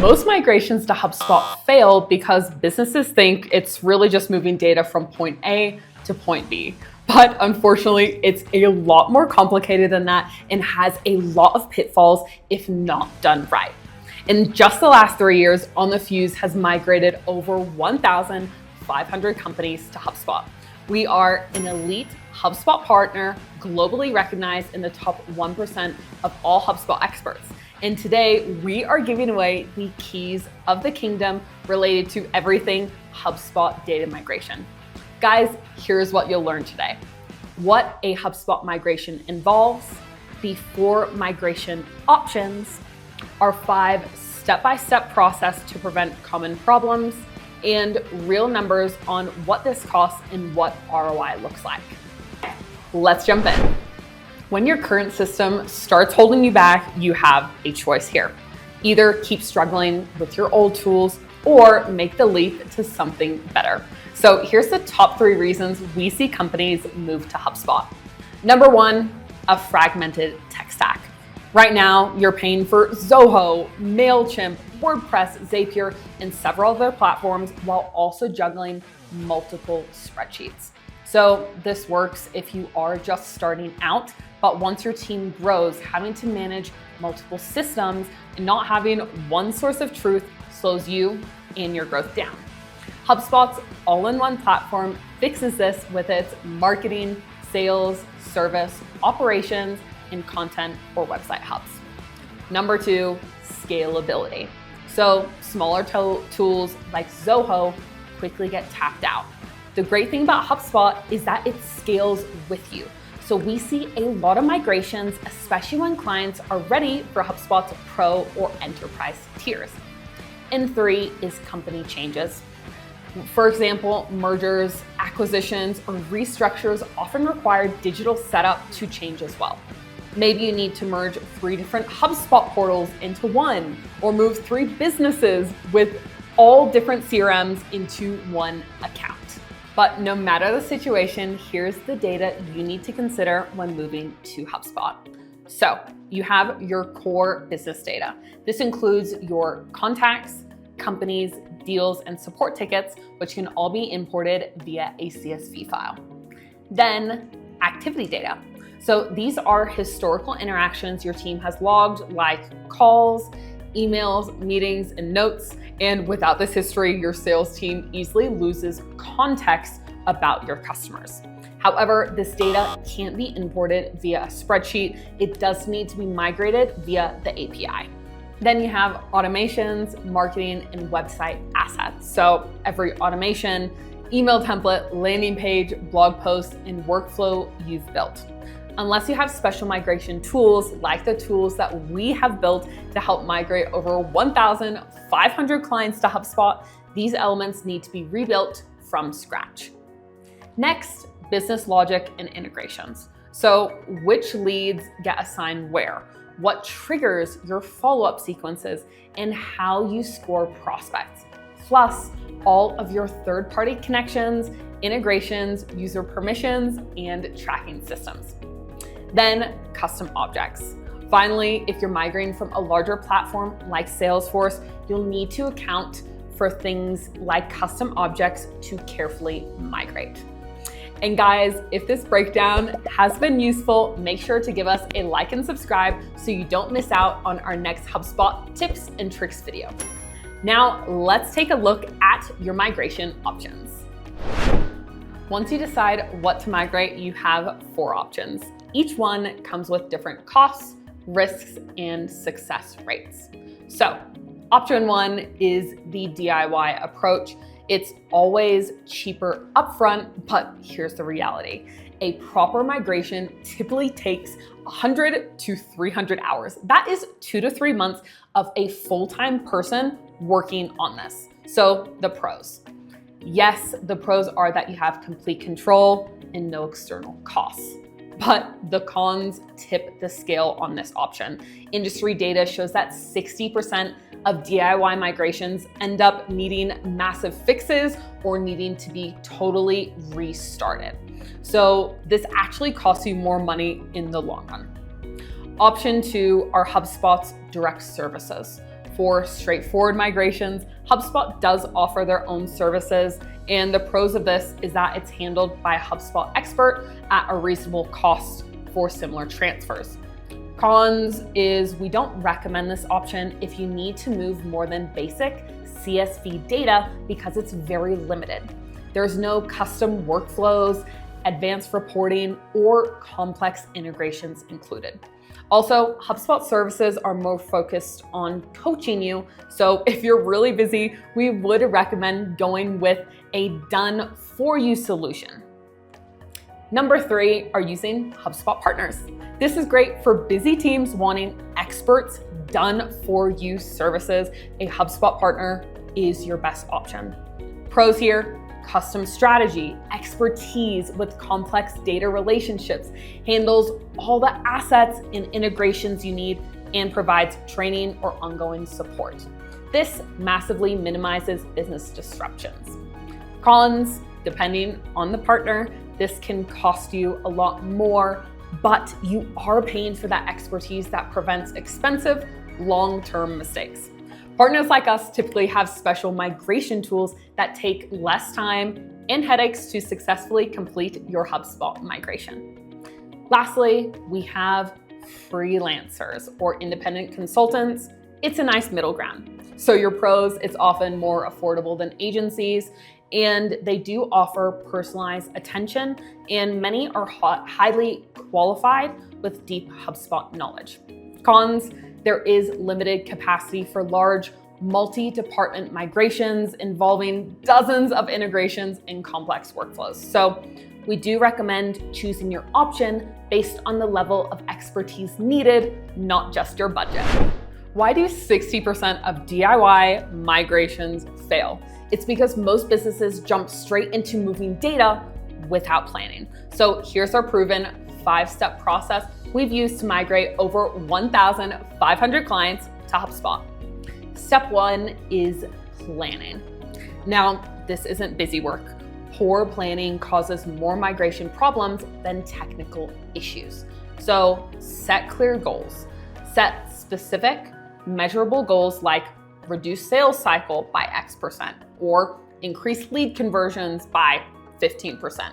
Most migrations to HubSpot fail because businesses think it's really just moving data from point A to point B. But unfortunately, it's a lot more complicated than that and has a lot of pitfalls if not done right. In just the last 3 years, On The Fuse has migrated over 1,500 companies to HubSpot. We are an elite HubSpot partner, globally recognized in the top 1% of all HubSpot experts. And today we are giving away the keys of the kingdom related to everything HubSpot data migration. Guys, here's what you'll learn today. What a HubSpot migration involves, the 4 migration options, our 5 step-by-step process to prevent common problems, and real numbers on what this costs and what ROI looks like. Let's jump in. When your current system starts holding you back, you have a choice here. Either keep struggling with your old tools or make the leap to something better. So here's the top 3 reasons we see companies move to HubSpot. Number 1, a fragmented tech stack. Right now, you're paying for Zoho, MailChimp, WordPress, Zapier, and several other platforms while also juggling multiple spreadsheets. So this works if you are just starting out, but once your team grows, having to manage multiple systems and not having one source of truth slows you and your growth down. HubSpot's all-in-one platform fixes this with its marketing, sales, service, operations, and content or website hubs. Number 2, scalability. So smaller tools like Zoho quickly get tapped out. The great thing about HubSpot is that it scales with you. So we see a lot of migrations, especially when clients are ready for HubSpot's Pro or Enterprise tiers. And 3 is company changes. For example, mergers, acquisitions, or restructures often require digital setup to change as well. Maybe you need to merge 3 different HubSpot portals into one, or move 3 businesses with all different CRMs into one account. But no matter the situation, here's the data you need to consider when moving to HubSpot. So you have your core business data. This includes your contacts, companies, deals, and support tickets, which can all be imported via a CSV file. Then activity data. So these are historical interactions your team has logged, like calls, emails, meetings, and notes. And without this history, your sales team easily loses context about your customers. However, this data can't be imported via a spreadsheet. It does need to be migrated via the API. Then you have automations, marketing, and website assets. So every automation, email template, landing page, blog post, and workflow you've built. Unless you have special migration tools like the tools that we have built to help migrate over 1,500 clients to HubSpot, these elements need to be rebuilt from scratch. Next, business logic and integrations. So which leads get assigned where, what triggers your follow-up sequences, and how you score prospects, plus all of your third-party connections, integrations, user permissions, and tracking systems. Then custom objects. Finally, if you're migrating from a larger platform like Salesforce, you'll need to account for things like custom objects to carefully migrate. And guys, if this breakdown has been useful, make sure to give us a like and subscribe so you don't miss out on our next HubSpot tips and tricks video. Now, let's take a look at your migration options. Once you decide what to migrate, you have 4 options. Each one comes with different costs, risks, and success rates. So, option 1 is the DIY approach. It's always cheaper upfront, but here's the reality. A proper migration typically takes 100 to 300 hours. That is 2 to 3 months of a full-time person working on this. So the pros. Yes, the pros are that you have complete control and no external costs. But the cons tip the scale on this option. Industry data shows that 60% of DIY migrations end up needing massive fixes or needing to be totally restarted. So this actually costs you more money in the long run. Option 2 are HubSpot's direct services. For straightforward migrations, HubSpot does offer their own services, and the pros of this is that it's handled by a HubSpot expert at a reasonable cost for similar transfers. Cons is we don't recommend this option if you need to move more than basic CSV data because it's very limited. There's no custom workflows, advanced reporting, or complex integrations included. Also, HubSpot services are more focused on coaching you, so if you're really busy, we would recommend going with a done-for-you solution. Number 3 are using HubSpot partners. This is great for busy teams wanting experts done-for-you services. A HubSpot partner is your best option. Pros here: custom strategy, expertise with complex data relationships, handles all the assets and integrations you need, and provides training or ongoing support. This massively minimizes business disruptions. Cons: depending on the partner, this can cost you a lot more, but you are paying for that expertise that prevents expensive, long-term mistakes. Partners like us typically have special migration tools that take less time and headaches to successfully complete your HubSpot migration. Lastly, we have freelancers or independent consultants. It's a nice middle ground. So your pros, it's often more affordable than agencies, and they do offer personalized attention, and many are highly qualified with deep HubSpot knowledge. Cons: there is limited capacity for large multi-department migrations involving dozens of integrations and complex workflows. So we do recommend choosing your option based on the level of expertise needed, not just your budget. Why do 60% of DIY migrations fail? It's because most businesses jump straight into moving data without planning. So here's our proven 5-step process we've used to migrate over 1,500 clients to HubSpot. Step 1 is planning. Now, this isn't busy work. Poor planning causes more migration problems than technical issues. So set clear goals. Set specific, measurable goals like reduce sales cycle by X% or increase lead conversions by 15%.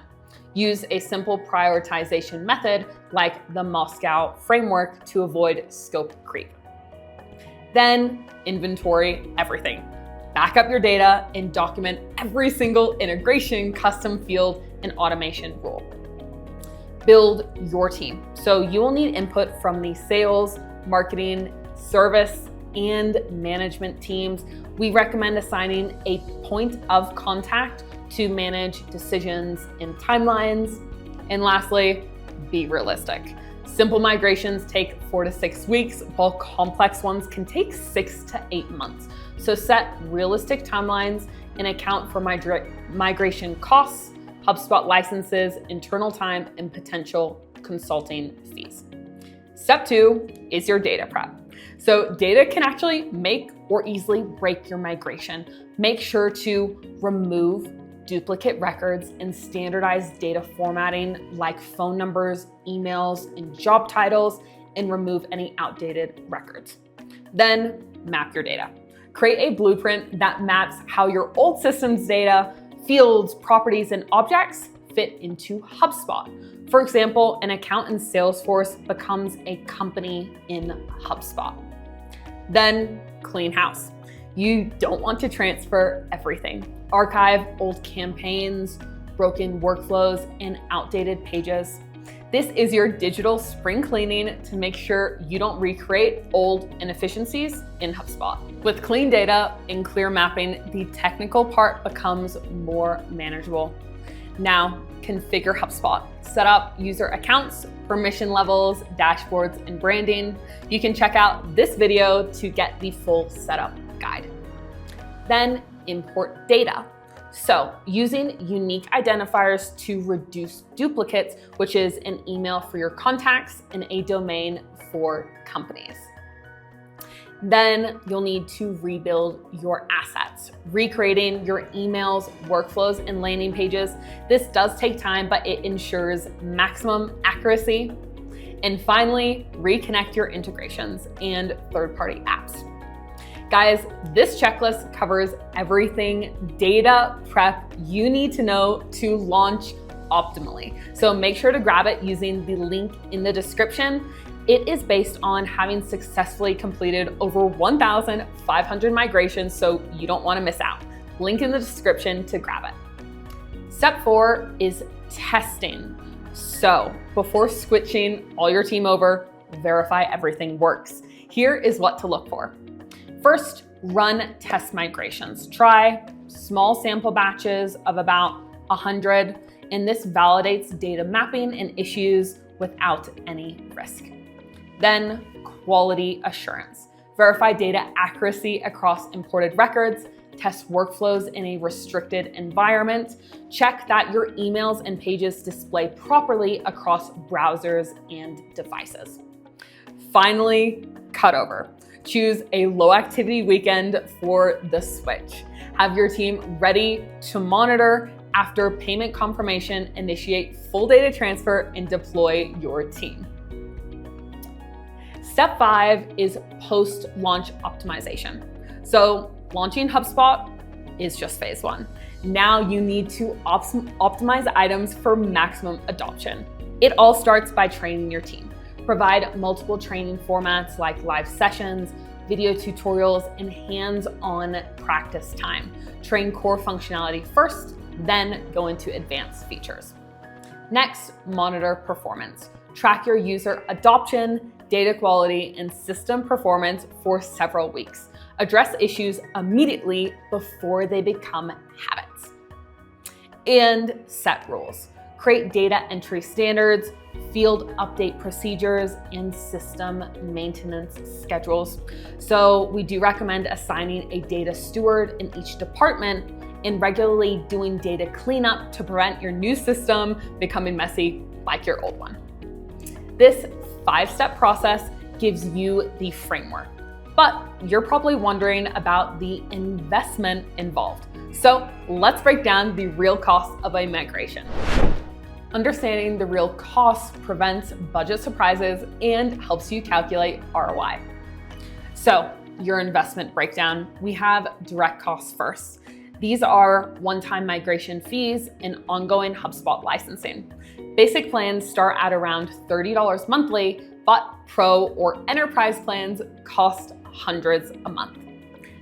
Use a simple prioritization method like the Moscow framework to avoid scope creep. Then inventory everything. Back up your data and document every single integration, custom field, and automation rule. Build your team. So you will need input from the sales, marketing, service, and management teams. We recommend assigning a point of contact to manage decisions and timelines. And lastly, be realistic. Simple migrations take 4 to 6 weeks, while complex ones can take 6 to 8 months. So set realistic timelines and account for migration costs, HubSpot licenses, internal time, and potential consulting fees. Step 2 is your data prep. So data can actually make or easily break your migration. Make sure to remove duplicate records and standardize data formatting like phone numbers, emails, and job titles, and remove any outdated records. Then map your data. Create a blueprint that maps how your old system's data, fields, properties, and objects fit into HubSpot. For example, an account in Salesforce becomes a company in HubSpot. Then clean house. You don't want to transfer everything. Archive old campaigns, broken workflows, and outdated pages. This is your digital spring cleaning to make sure you don't recreate old inefficiencies in HubSpot. With clean data and clear mapping, the technical part becomes more manageable. Now, configure HubSpot. Set up user accounts, permission levels, dashboards, and branding. You can check out this video to get the full setup guide. Then import data. So using unique identifiers to reduce duplicates, which is an email for your contacts and a domain for companies. Then you'll need to rebuild your assets, recreating your emails, workflows, and landing pages. This does take time, but it ensures maximum accuracy. And finally, reconnect your integrations and third-party apps. Guys, this checklist covers everything data prep you need to know to launch optimally. So make sure to grab it using the link in the description. It is based on having successfully completed over 1,500 migrations, so you don't want to miss out. Link in the description to grab it. Step 4 is testing. So before switching all your team over, verify everything works. Here is what to look for. First, run test migrations. Try small sample batches of about 100, and this validates data mapping and issues without any risk. Then, quality assurance. Verify data accuracy across imported records, test workflows in a restricted environment, check that your emails and pages display properly across browsers and devices. Finally, cutover. Choose a low activity weekend for the switch. Have your team ready to monitor. After payment confirmation, initiate full data transfer and deploy your team. Step 5 is post-launch optimization. So launching HubSpot is just phase 1. Now you need to optimize items for maximum adoption. It all starts by training your team. Provide multiple training formats like live sessions, video tutorials, and hands-on practice time. Train core functionality first, then go into advanced features. Next, monitor performance. Track your user adoption, data quality, and system performance for several weeks. Address issues immediately before they become habits. And set rules. Create data entry standards, field update procedures, and system maintenance schedules. So we do recommend assigning a data steward in each department and regularly doing data cleanup to prevent your new system becoming messy like your old one. This 5-step process gives you the framework, but you're probably wondering about the investment involved. So let's break down the real cost of a migration. Understanding the real cost prevents budget surprises and helps you calculate ROI. So your investment breakdown, we have direct costs first. These are one-time migration fees and ongoing HubSpot licensing. Basic plans start at around $30 monthly, but Pro or Enterprise plans cost hundreds a month.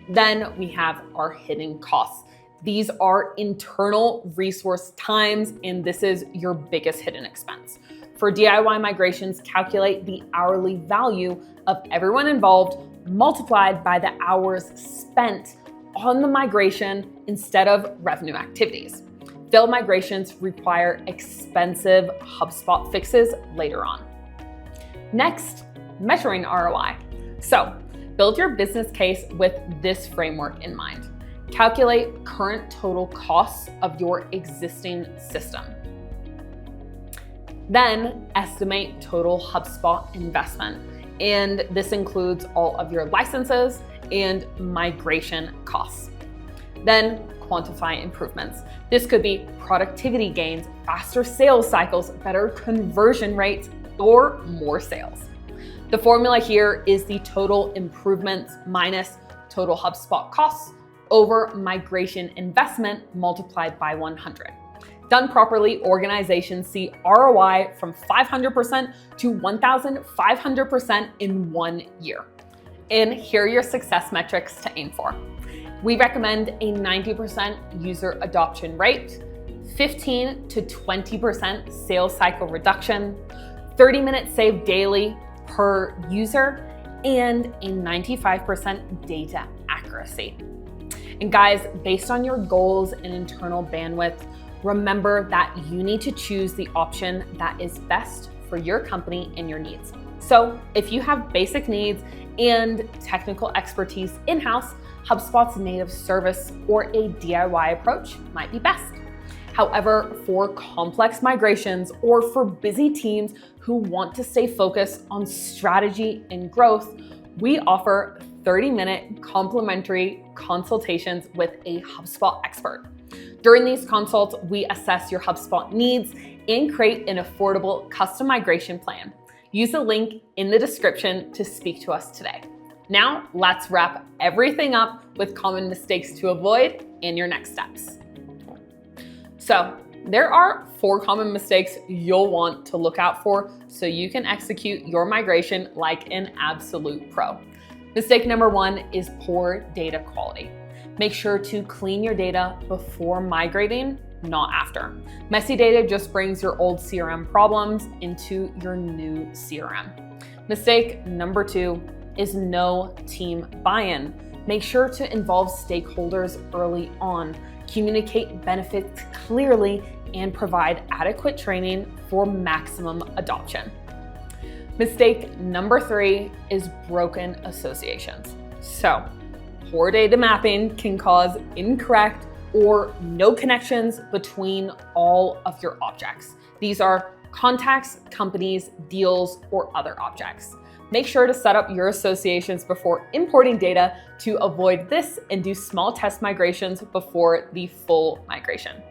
Then we have our hidden costs. These are internal resource times, and this is your biggest hidden expense. For DIY migrations, calculate the hourly value of everyone involved multiplied by the hours spent on the migration instead of revenue activities. Failed migrations require expensive HubSpot fixes later on. Next, measuring ROI. So, build your business case with this framework in mind. Calculate current total costs of your existing system. Then estimate total HubSpot investment. And this includes all of your licenses and migration costs. Then quantify improvements. This could be productivity gains, faster sales cycles, better conversion rates, or more sales. The formula here is the total improvements minus total HubSpot costs over migration investment multiplied by 100. Done properly, organizations see ROI from 500% to 1,500% in 1 year. And here are your success metrics to aim for. We recommend a 90% user adoption rate, 15 to 20% sales cycle reduction, 30 minutes saved daily per user, and a 95% data accuracy. And guys, based on your goals and internal bandwidth, remember that you need to choose the option that is best for your company and your needs. So if you have basic needs and technical expertise in-house, HubSpot's native service or a DIY approach might be best. However, for complex migrations or for busy teams who want to stay focused on strategy and growth, we offer 30-minute complimentary consultations with a HubSpot expert. During these consults, we assess your HubSpot needs and create an affordable custom migration plan. Use the link in the description to speak to us today. Now, let's wrap everything up with common mistakes to avoid and your next steps. So, there are 4 common mistakes you'll want to look out for so you can execute your migration like an absolute pro. Mistake number 1 is poor data quality. Make sure to clean your data before migrating, not after. Messy data just brings your old CRM problems into your new CRM. Mistake number 2 is no team buy-in. Make sure to involve stakeholders early on, communicate benefits clearly, and provide adequate training for maximum adoption. Mistake number 3 is broken associations. So, poor data mapping can cause incorrect or no connections between all of your objects. These are contacts, companies, deals, or other objects. Make sure to set up your associations before importing data to avoid this and do small test migrations before the full migration.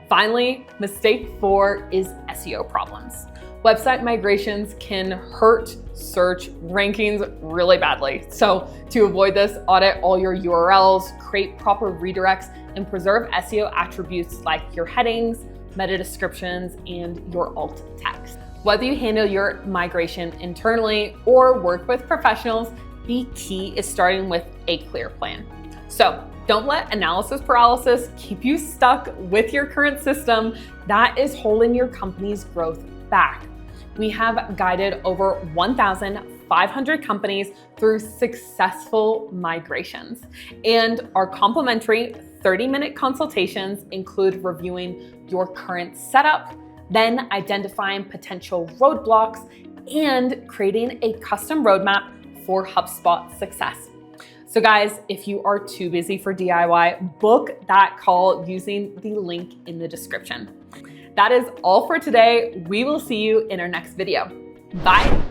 Finally, mistake 4 is SEO problems. Website migrations can hurt search rankings really badly. So to avoid this, audit all your URLs, create proper redirects, and preserve SEO attributes like your headings, meta descriptions, and your alt text. Whether you handle your migration internally or work with professionals, the key is starting with a clear plan. So don't let analysis paralysis keep you stuck with your current system that is holding your company's growth back. We have guided over 1,500 companies through successful migrations, and our complimentary 30-minute consultations include reviewing your current setup, then identifying potential roadblocks, and creating a custom roadmap for HubSpot success. So guys, if you are too busy for DIY, book that call using the link in the description. That is all for today. We will see you in our next video. Bye.